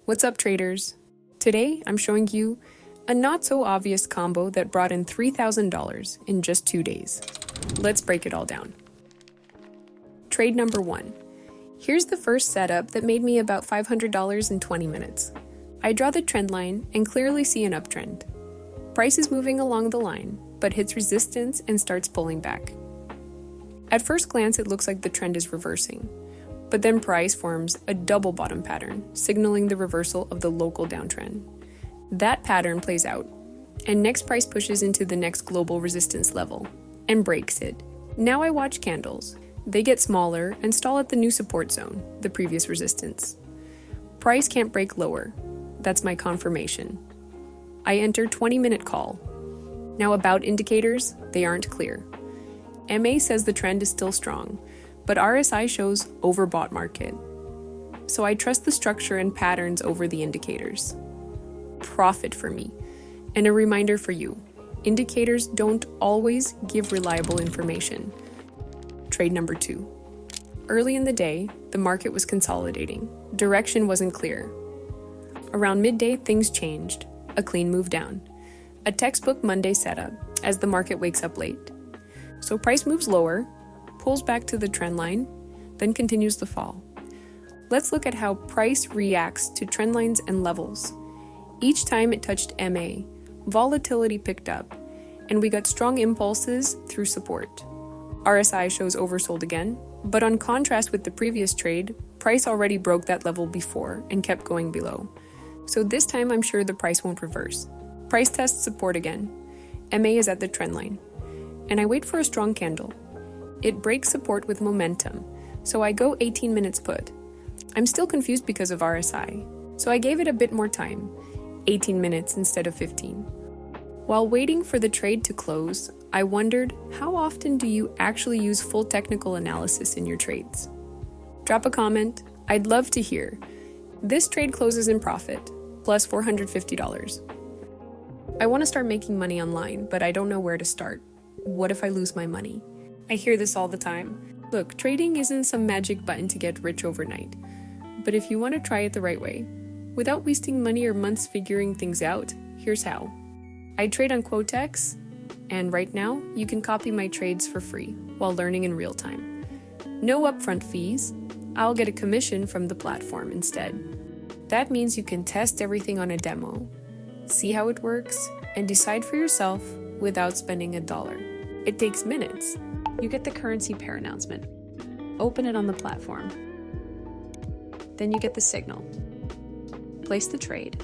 What's up, traders? Today, I'm showing you a not-so-obvious combo that brought in $3,000 in just 2 days. Let's break it all down. Trade number 1. Here's the first setup that made me about $500 in 20 minutes. I draw the trend line and clearly see an uptrend. Price is moving along the line, but hits resistance and starts pulling back. At first glance, it looks like the trend is reversing, but then price forms a double bottom pattern, signaling the reversal of the local downtrend. That pattern plays out, and next price pushes into the next global resistance level and breaks it. Now I watch candles. They get smaller and stall at the new support zone, the previous resistance. Price can't break lower. That's my confirmation. I enter 20-minute call. Now about indicators, they aren't clear. MA says the trend is still strong, but RSI shows overbought market. So I trust the structure and patterns over the indicators. Profit for me. And a reminder for you, indicators don't always give reliable information. Trade number 2. Early in the day, the market was consolidating. Direction wasn't clear. Around midday, things changed. A clean move down. A textbook Monday setup as the market wakes up late. So price moves lower, pulls back to the trend line, then continues the fall. Let's look at how price reacts to trend lines and levels. Each time it touched MA, volatility picked up, and we got strong impulses through support. RSI shows oversold again, but on contrast with the previous trade, price already broke that level before and kept going below. So this time I'm sure the price won't reverse. Price tests support again. MA is at the trend line. And I wait for a strong candle. It breaks support with momentum, so I go 18 minutes put. I'm still confused because of RSI, so I gave it a bit more time, 18 minutes instead of 15. While waiting for the trade to close, I wondered, how often do you actually use full technical analysis in your trades? Drop a comment. I'd love to hear. This trade closes in profit, plus $450. I want to start making money online, but I don't know where to start. What if I lose my money? I hear this all the time. Look, trading isn't some magic button to get rich overnight. But if you want to try it the right way, without wasting money or months figuring things out, here's how. I trade on Quotex, and right now, you can copy my trades for free while learning in real time. No upfront fees. I'll get a commission from the platform instead. That means you can test everything on a demo, see how it works, and decide for yourself without spending $1. It takes minutes. You get the currency pair announcement. Open it on the platform. Then you get the signal. Place the trade.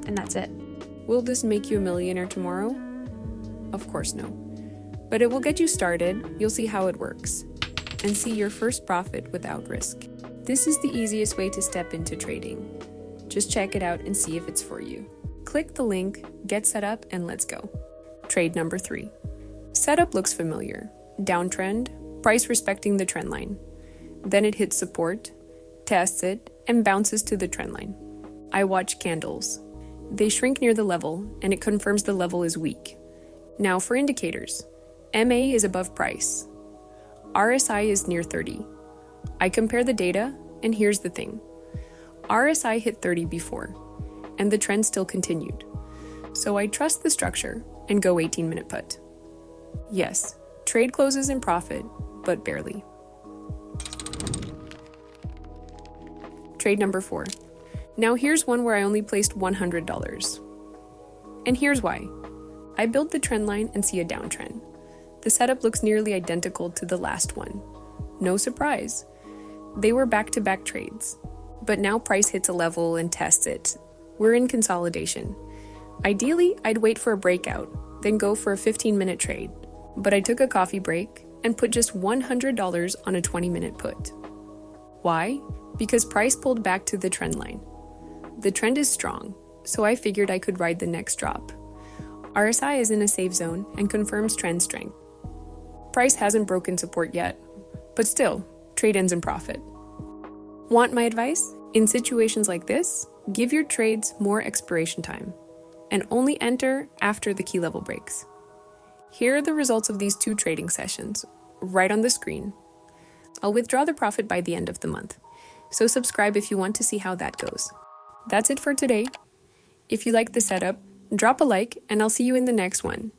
And that's it. Will this make you a millionaire tomorrow? Of course no. But it will get you started, you'll see how it works, and see your first profit without risk. This is the easiest way to step into trading. Just check it out and see if it's for you. Click the link, get set up, and let's go. Trade number 3. Setup looks familiar. Downtrend, price respecting the trend line. Then it hits support, tests it, and bounces to the trend line. I watch candles. They shrink near the level, and it confirms the level is weak. Now for indicators. MA is above price. RSI is near 30. I compare the data, and here's the thing. RSI hit 30 before, and the trend still continued. So I trust the structure and go 18-minute put. Yes, trade closes in profit, but barely. Trade number 4. Now here's one where I only placed $100. And here's why. I build the trend line and see a downtrend. The setup looks nearly identical to the last one. No surprise. They were back-to-back trades. But now price hits a level and tests it. We're in consolidation. Ideally, I'd wait for a breakout, then go for a 15-minute trade. But I took a coffee break and put just $100 on a 20-minute put. Why? Because price pulled back to the trend line. The trend is strong, so I figured I could ride the next drop. RSI is in a safe zone and confirms trend strength. Price hasn't broken support yet, but still, trade ends in profit. Want my advice? In situations like this, give your trades more expiration time and only enter after the key level breaks. Here are the results of these 2 trading sessions, right on the screen. I'll withdraw the profit by the end of the month, so subscribe if you want to see how that goes. That's it for today. If you like the setup, drop a like and I'll see you in the next one.